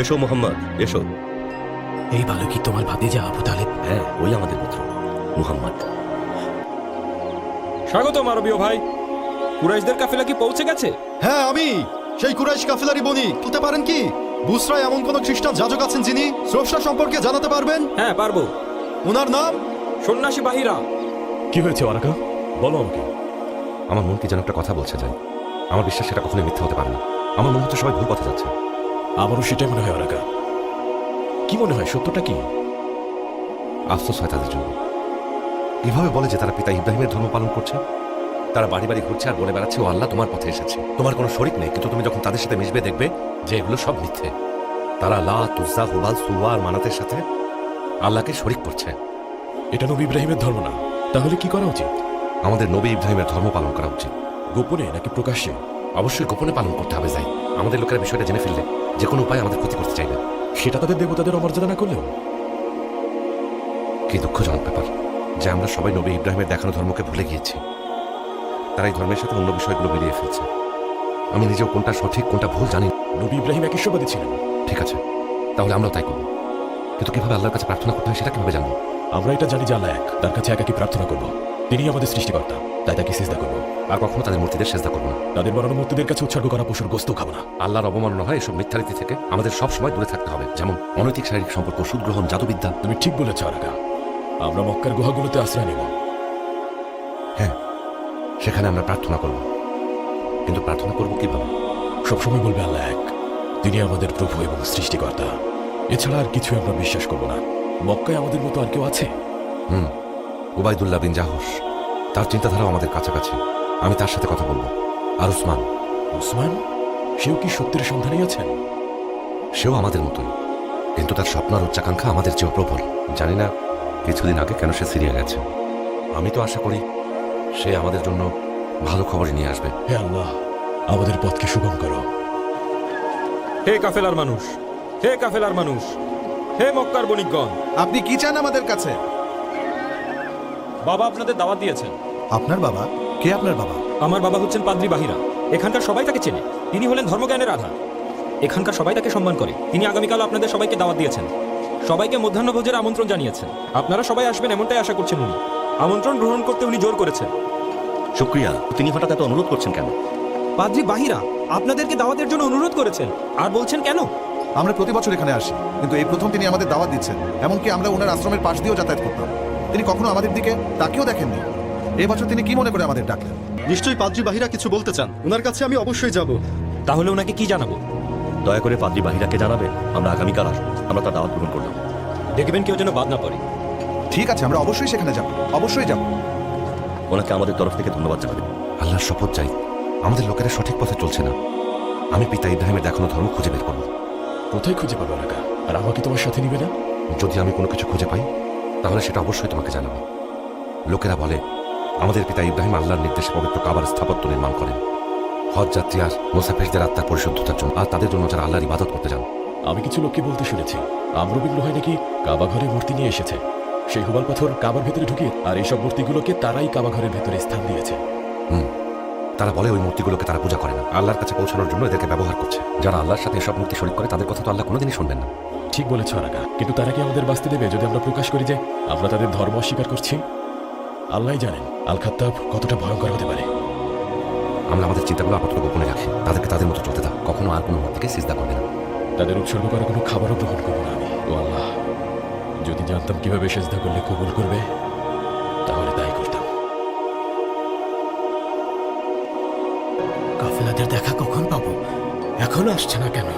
এসো মোহাম্মদ, এসো। এই বালকই তোমার ভাতিজা আবু তালেব? হ্যাঁ, ওই আমাদের পুত্র মুহাম্মদ। স্বাগতম আরবীয় ভাই। কুরাইশদের কাফেলা কি পৌঁছে গেছে? হ্যাঁ, আমি সেই কুরাইশ কাফেলারই বনি। বলতে পারেন কি বুসরায় এমন কোন খ্রিস্টান যাজক আছেন যিনি স্রষ্টা সম্পর্কে জানাতে পারবেন? হ্যাঁ, পারবো। ওনার নাম সন্ন্যাসী বাহিরা। কি হয়েছে ওয়ারাকা, বলো আমাকে। আমার মন কি যেন একটা কথা বলছে যায়। আমার বিশ্বাস সেটা কখনোই মিথ্যা হতে পারে না। আমার মনে হচ্ছে সবাই ভুল পথে যাচ্ছে। আমারও সেটাই মনে হয় ওয়ারাকা। কি মনে হয়, সত্যটা কি? আফসোস হয় তাদের জন্য। কিভাবে বলে যে তারা পিতা ইব্রাহিমের ধর্ম পালন করছে? তারা বাড়ি বাড়ি ঘুরছে আর বলে বেড়াচ্ছে ও আল্লাহ তোমার পথে এসেছে, তোমার কোনো শরিক নেই। কিন্তু তুমি যখন তাদের সাথে মিশবে দেখবে যে এগুলো সব মিথ্যে। তারা লাত, উজ্জা, হুবাল, সুওয়া আর মানাতের সাথে আল্লাহকে শরিক করছে। এটা নবী ইব্রাহিমের ধর্ম না, তাহলে কি করা উচিত? আমাদের নবী ইব্রাহিমের ধর্ম পালন করা উচিত। গোপনে নাকি প্রকাশ্যে? অবশ্যই গোপনে পালন করতে হবে। যাই আমাদের লোকেরা বিষয়টা জেনে ফেললে যে কোনো উপায় আমাদের ক্ষতি করতে চাইবে। সেটা তাদের দেবতাদের অমর্যাদা না করলেও? কি দুঃখজনক ব্যাপার যে আমরা সবাই নবী ইব্রাহিমের দেখানো ধর্মকে ভুলে গিয়েছি। তারা এই ধর্মের সাথে অন্য বিষয়গুলো মিলিয়ে ফেলছে। আমি নিজেও কোনটা সঠিক কোনটা ভুল জানি না। নবী ইব্রাহিম একইশ্বরবাদী ছিলেন। ঠিক আছে, তাহলে আমরাও তাই করবো। কিন্তু কিভাবে আল্লাহর কাছে প্রার্থনা করতে হয় সেটা কিভাবে জানবো? আমরা এটা জানি যে আল্লাহ এক, তার কাছে একাকি প্রার্থনা করব। তিনি আমাদের সৃষ্টিকর্তা, তাই তাকে সিজদা করব। আর কখনো তাদের মূর্তিদের সেজদা করবো না। তাদের বানানো মূর্তিদের কাছে উৎসর্গ করা পশুর গোস্ত খাবো না। আল্লাহর অবমাননা হয় এসব মিথ্যারীতি থেকে আমাদের সব সময় দূরে থাকতে হবে। যেমন অনৈতিক শারীরিক সম্পর্ক, সুদ গ্রহণ, জাদুবিদ্যা। তুমি ঠিক বলেছ ওয়ারাকা। আমরা মক্কার গুহাগুলোতে আশ্রয় নেব। হ্যাঁ, সেখানে আমরা প্রার্থনা করব। কিন্তু প্রার্থনা করব কিভাবে? সবসময় বলবে আল্লাহ এক, তিনি আমাদের প্রভু এবং সৃষ্টিকর্তা। এছাড়া আর কিছু আমরা বিশ্বাস করব না। মক্কায় আমাদের মতো আর কেউ আছে? উবাইদুল্লাহ বিন জাহশ, তার চিন্তাধারাও আমাদের কাছাকাছি। আমি তার সাথে কথা বলবো। আর উসমান। উসমান? সেও কি সত্যের সন্ধানেই আছেন? সেও আমাদের মতোই, কিন্তু তার স্বপ্ন আর উচ্চাকাঙ্ক্ষা আমাদের চেয়েও প্রবল। জানি না কিছুদিন আগে কেন সে সিরিয়া গেছে। আমি তো আশা করি সে আমাদের জন্য ভালো খবরই নিয়ে আসবে। হে আল্লাহ, আমাদের পথকে সুগম করো। হে কাফেলার মানুষ, হে কাফেলার মানুষ, হে মক্কার বণিকগণ, আপনি কি চান আমাদের কাছে? বাবা আপনাদের দাওয়াত দিয়েছেন। আপনার বাবা? কে আপনার বাবা? আমার বাবা হচ্ছেন পাদ্রী বাহিরা। এখানকার সবাই তাকে চেনে। তিনি হলেন ধর্মজ্ঞানের আধার। এখানকার সবাই তাকে সম্মান করে। তিনি আগামীকাল আপনাদের সবাইকে দাওয়াত দিয়েছেন। সবাইকে মধ্যাহ্নভোজের আমন্ত্রণ জানিয়েছেন। আপনারা সবাই আসবেন এমনটাই আশা করছেন উনি। আমন্ত্রণ গ্রহণ করতে উনি জোর করেছেন। শুক্রিয়া। তিনি হঠাৎ এত অনুরোধ করছেন কেন? পাদ্রী বাহিরা আপনাদেরকে দাওয়াতের জন্য অনুরোধ করেছেন। আর বলছেন কেন? আমরা প্রতি বছর এখানে আসি, কিন্তু এই প্রথম তিনি আমাদের দাওয়াত দিচ্ছেন। এমনকি আমরা ওনার আশ্রমের পাশ দিয়েও যাতায়াত করতাম। তিনি কখনো আমাদের দিকে তাকিয়েও দেখেননি। এই বছর তিনি কি মনে করে আমাদের ডাকলেন? নিশ্চয়ই পাদ্রী বাহিরা কিছু বলতে চান। ওনার কাছে আমি অবশ্যই যাব। তাহলে ওনাকে কি জানাবো? দয়া করে পাদ্রী বাহিরাকে জানাবে আমরা আগামীকাল আসবো। আমরা তার দাওয়াত গ্রহণ করলাম। দেখবেন কেউ যেন বাদ না পড়ে। ঠিক আছে, আমরা অবশ্যই সেখানে যাব, অবশ্যই যাব। ওনাকে আমাদের তরফ থেকে ধন্যবাদ জানাবেন। আল্লাহর শপথ চাই, আমাদের লোকেরা সঠিক পথে চলছে না। আমি পিতা ইব্রাহিমের দেখানো ধর্ম খুঁজে বের করব। কোথায় খুঁজে পাবে ওয়ারাকা? আর আমাকে তোমার সাথে নিবে না? যদি আমি কোনো কিছু খুঁজে পাই তাহলে সেটা অবশ্যই তোমাকে জানাবো। লোকেরা বলে আমাদের পিতা ইব্রাহিম আল্লাহর নির্দেশে পবিত্র কাবার স্থাপত্য নির্মাণ করেন হজ যাত্রী আর মুসাফিরদের আত্মার পরিশুদ্ধতার জন্য, আর তাদের জন্য যারা আল্লাহর ইবাদত করতে যান। আমি কিছু লোককে বলতে শুনেছি আমরবিন লোহাই নাকি কাবা ঘরে মূর্তি নিয়ে এসেছে। সেই হুবাল পাথর কাবার ভেতরে ঢুকিয়ে, আর এইসব মূর্তিগুলোকে তারাই কাবা ঘরের ভেতরে স্থান দিয়েছে। তারা বলে ওই মূর্তিগুলোকে তারা পূজা করে না, আল্লাহর কাছে পৌঁছানোর জন্য এদেরকে ব্যবহার করছে। যারা আল্লাহর সাথে এসব মূর্তি শরীক করে তাদের কথা তো আল্লাহ কোনোদিনই শুনবেন না। ঠিক বলেছ ওয়ারাকা, কিন্তু তারা কি আমাদের বাঁচতে দেবে যদি আমরা প্রকাশ করি যে আমরা তাদের ধর্ম অস্বীকার করছি? আল্লাহই জানেন আল খাত্তাব কতটা ভয়ঙ্কর হতে পারে। আমরা আমাদের চিন্তাগুলো আপাতত গোপনে রাখি। তাদেরকে তাদের মতো চলতে দাও। কখনো আর কোনো মূর্তিকে সিজদা করবে না। তাদের উৎসর্গ করা কোনো খাবারও গ্রহণ করবো না আমি। ও আল্লাহ, যদি জানতাম কিভাবে সেজদা করলে কবুল করবে তাহলে তাই করতাম। কাফেলাদের দেখা কখন পাবো? এখনো আসছে না কেন?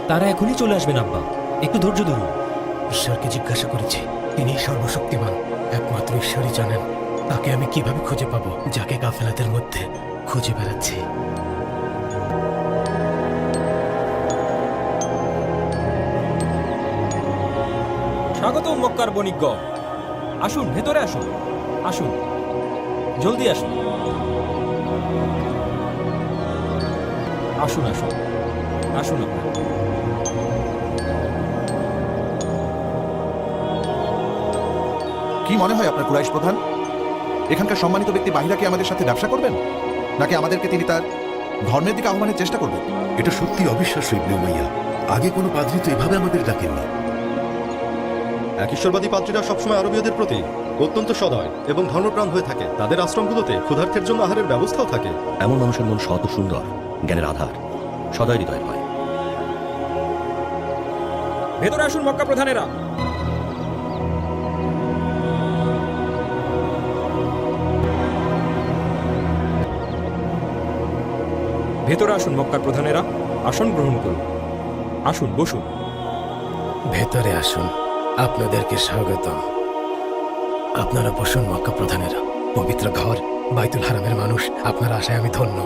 তারা এখনই চলে আসবেন আব্বা, একটু ধৈর্য ধরুন। ঈশ্বরকে জিজ্ঞাসা করেছি, তিনি সর্বশক্তিমান। একমাত্র ঈশ্বরই জানেন তাকে আমি কিভাবে খুঁজে পাবো, যাকে কাফেলাদের মধ্যে খুঁজে বেড়াচ্ছি। স্বাগত মক্কার বণিকগণ। আসুন, ভেতরে আসুন। আসুন, জলদি আসুন। আসুন আসুন আসুন আপনার। কি মনে হয় আপনার কুরাইশ প্রধান? এখানকার সম্মানিত ব্যক্তি বাহিরাকে আমাদের সাথে ব্যবসা করবেন, নাকি আমাদেরকে তিনি তার ধর্মের দিকে আহ্বানের চেষ্টা করবেন? এটা সত্যি অবিশ্বাস্য ইবনে উমাইয়া। আগে কোনো পাদ্রী তো এভাবে আমাদের ডাকেননি। এক ঈশ্বরবাদী পাদ্রীরা সবসময় আরবীয়দের প্রতি অত্যন্ত সদয় এবং ধর্মপ্রাণ হয়ে থাকে। তাদের আশ্রমগুলোতে ক্ষুধার্তের জন্য আহারের ব্যবস্থাও থাকে। এমন মানুষের মন শত সুন্দর, জ্ঞানের আধার, সদয় হৃদয়ের হয়। ভেতরে আসুন মক্কা প্রধানেরা। ভেতরে আসুন মক্কার প্রধানেরা, আসন গ্রহণ করুন। আসুন, বসুন। ভেতরে আসুন, আপনাদেরকে স্বাগতম। আপনারা বসুন মক্কা প্রধানেরা। পবিত্র ঘর বাইতুল হারামের মানুষ, আপনার আশায় আমি ধন্য।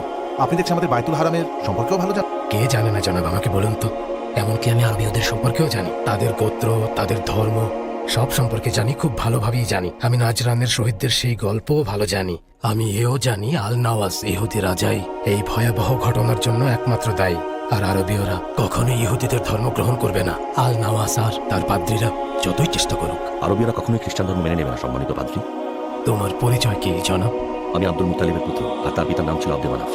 আপনি দেখছি আমাদের বাইতুল হারামের সম্পর্কেও ভালো জানেন। কে জানে না জনাব, আমাকে বলুন তো। এমনকি আমি আরবীয়দের সম্পর্কেও জানি, তাদের গোত্র, তাদের ধর্ম সব সম্পর্কে জানি, খুব ভালোভাবেই জানি। আমি নাজরানের শহীদদের সেই গল্পও ভালো জানি। আমি এও জানি আল নওয়াজ ইহুদি রাজাই এই ভয়াবহ ঘটনার জন্য একমাত্র দায়ী। আর আরবীয়রা কখনোই ইহুদিদের ধর্ম গ্রহণ করবে না। আল নওয়াজ আর তার পাদ্রীরা যতই চেষ্টা করুক। আরবীয়রা কখনোই খ্রিস্টান ধর্ম মেনে নেবে না, সম্মানিত পাদ্রী। তোমার পরিচয় কি জনাব? আমি আব্দুল মুত্তালিবের পুত্র, আর তার পিতার নাম ছিল আব্দুল মানাফ।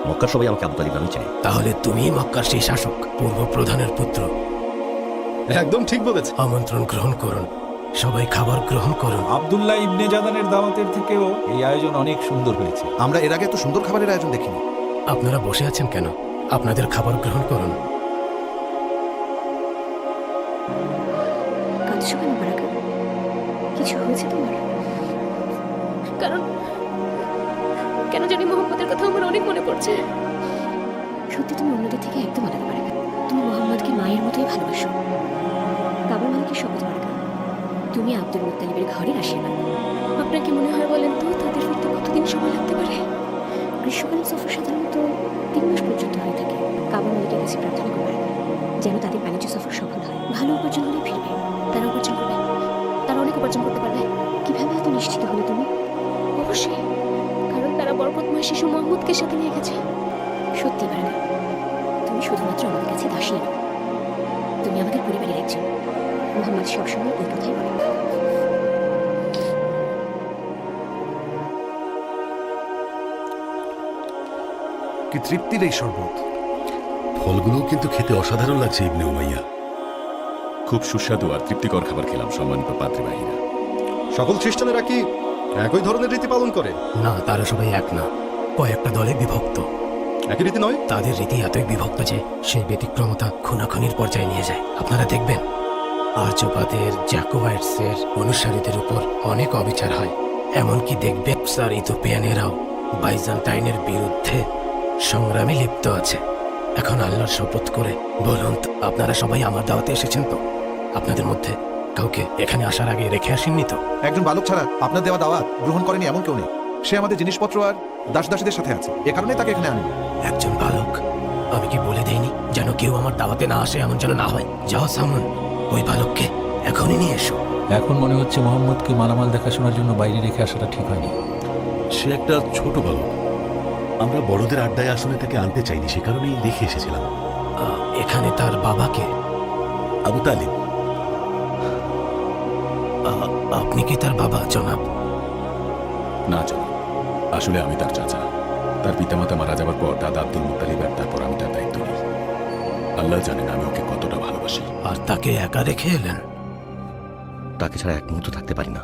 মক্কার সবাই আমাকে আবু তালিব নামে চেনে। তাহলে তুমি মক্কার সেই শাসক, পূর্ব প্রধানের পুত্র। একদম ঠিক বলেছে। আমন্ত্রণ গ্রহণ করুন, সবাই খাবার গ্রহণ করুন। আব্দুল্লাহ ইবনে জাদানের দাওয়াতের থেকেও এই আয়োজন অনেক সুন্দর হয়েছে। আমরা এর আগে এত সুন্দর খাবারের আয়োজন দেখিনি। আপনারা বসে আছেন কেন? আপনাদের খাবার গ্রহণ করুন। কাঁদছো কেন বারাকা? কিছু হয়েছে তোমার? কারণ কেন জানি মোহাম্মদের কথা আমার অনেক মনে পড়ছে। সত্যি তুমি অন্যদের থেকে একদম আলাদা বারাকা। তুমি মোহাম্মদকে মায়ের মতোই ভালোবাসো। কাবার মালিকের শপথ বারাকা, তুমি আব্দুল মুত্তালিবের ঘরের আশীর্বাদ। আপনার কি মনে হয় বলেন তো, তাদের ফিরতে কতদিন সময় লাগতে পারে? গ্রীষ্মকালীন সফর সাধারণত 3 মাস পর্যন্ত হয়ে থাকে। কাবার মালিকের কাছে প্রার্থনা করবে যেন তাদের বাণিজ্য সফর সফল হয়, ভালো উপার্জন হলে ফিরবে। তারা উপার্জন করবে, তারা অনেক উপার্জন করতে পারবে। কিভাবে এত নিশ্চিত হলে তুমি? অবশ্যই, কারণ তারা বরকতময় শিশু মোহাম্মদকে সাথে নিয়ে গেছে। সত্যি বারাকা, তুমি শুধুমাত্র আমাদের কাছে দাসী নও, তুমি আমাদের পরিবারের একজন। মোহাম্মদ সবসময় এই কথাই বলে। কি তৃপ্তির এই শরবত! ফলগুলোও কিন্তু খেতে অসাধারণ লাগছে ইবনে উমাইয়া। খুব সুস্বাদু আর তৃপ্তিকর খাবার খেলাম, সম্মানিত পাদ্রী বাহিরা। সকল খ্রিস্টানেরা কি একই ধরনের রীতি পালন করে? না, তারা সবাই এক না, কয়েকটা দলে বিভক্ত। একই রীতি নয়। তাদের রীতি এতই বিভক্ত যে সেই ব্যতিক্রমতা খুনাখুনির পর্যায়ে নিয়ে যায়। আপনারা দেখবেন আর্যবাদের, জ্যাকোবাইটসের অনুসারীদের উপর অনেক অবিচার হয়। এমনকি দেখবেন স্যার ইথিওপিয়ানেরাও বাইজান্টাইনের বিরুদ্ধে সংগ্রামে লিপ্ত আছে। এখন আল্লাহর শপথ করে বলুন তো, আপনারা সবাই আমার দাওয়াতে এসেছেন তো? আপনাদের মধ্যে কাউকে এখানে আসার আগে রেখে আসেননি তো? একজন বালক ছাড়া আপনার দেওয়া দাওয়াত গ্রহণ করেনি এমন কেউ নেই। সে আমাদের জিনিসপত্র আর দাসদাসীদের সাথে আছে, এ কারণে তাকে এখানে আনি। একজন বালক? আমি কি বলে দেইনি যেন কেউ আমার দাওয়াতে না আসে, এমন যেন না হয়? যাও সামন, ওই বালককে এখনই নিয়ে এসো। এখন মনে হচ্ছে মোহাম্মদকে মালামাল দেখাশোনার জন্য বাইরে রেখে আসাটা ঠিক হয়নি। সে একটা ছোট বালক, আমরা বড়দের আড্ডায় আসলে তাকে আনতে চাইনি, সে কারণেই রেখে এসেছিলাম। এখানে তার বাবাকে? আবু তালিব। আপনি কি তার বাবা জনাব? না জনাব, আসলে আমি তার চাচা। তার পিতামাতা মারা যাবার পর দাদা আব্দুল মুত্তালিব আর তারপর আমি তার দায়িত্ব নিই। আল্লাহ জানেন আমি ওকে কতটা ভালোবাসি। আর তাকে একা রেখে এলেন? তাকে ছাড়া এক মুহূর্ত থাকতে পারি না,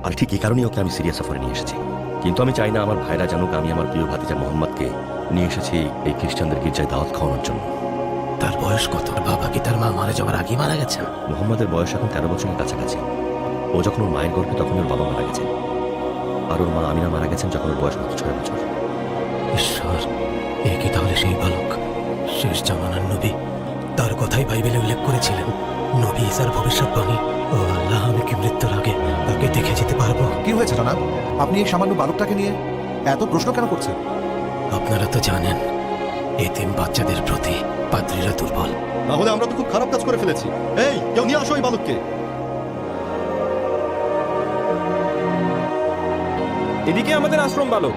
আর ঠিক এই কারণেই ওকে আমি সিরিয়া সফরে নিয়ে এসেছি। কিন্তু আমি চাই না আমার ভাইরা জানুক আমি আমার প্রিয় ভাতিজা মোহাম্মদকে নিয়ে এসেছি এই খ্রিস্টানদের গির্জায় দাওয়াত খাওয়ানোর জন্য। তার বয়স কত? বাবা কি তার মা মারা যাওয়ার আগে মারা গেছেন? মোহাম্মদের বয়স এখন 13 বছরের কাছাকাছি। ও যখন ওর মায়ের গর্ভে তখন ওর বাবা মারা গেছেন, আর ওর মা আমিনা মারা গেছেন যখন ওর বয়স মাত্র 6 বছর। ঈশ্বর, এ কি তাহলে সেই বালক, শেষ জামানার নবী? তার কথাই বাইবেলে উল্লেখ করেছিলেন, নবী ঈসার ভবিষ্যৎবাণী। ও আল্লাহ, আমি কি মৃত্যুর আগে তাকে দেখে যেতে পারবো? কি হয়েছে জনাব? আপনি এই সামান্য বালকটাকে নিয়ে এত প্রশ্ন কেন করছেন? আপনারা তো জানেন এতিম বাচ্চাদের প্রতি পাদ্রীরা দুর্বল। তাহলে আমরা তো খুব খারাপ কাজ করে ফেলেছি। এই, কেউ নিয়ে আসো এই বালককে। এদিকে আমাদের আশ্রম বালক।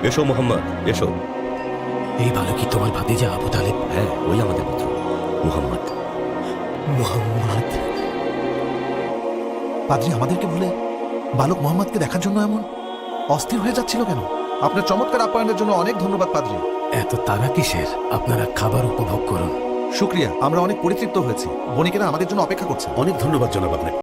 এসো মোহাম্মদ, এসো। এই বালকই তোমার ভাতিজা আবু তালিব? হ্যাঁ, ওই আমাদের পুত্র মুহাম্মদ। মুহাম্মদ? পাদ্রী আমাদেরকে ভুলে বালক মোহাম্মদকে দেখার জন্য এমন অস্থির হয়ে যাচ্ছিল কেন? আপনার চমৎকার আপ্যায়নের জন্য অনেক ধন্যবাদ পাদ্রী। এত তারা কিসের? আপনারা খাবার উপভোগ করুন। শুক্রিয়া, আমরা অনেক পরিতৃপ্ত হয়েছি। বণিকেরা আমাদের জন্য অপেক্ষা করছে। অনেক ধন্যবাদ জনাব আপনাকে।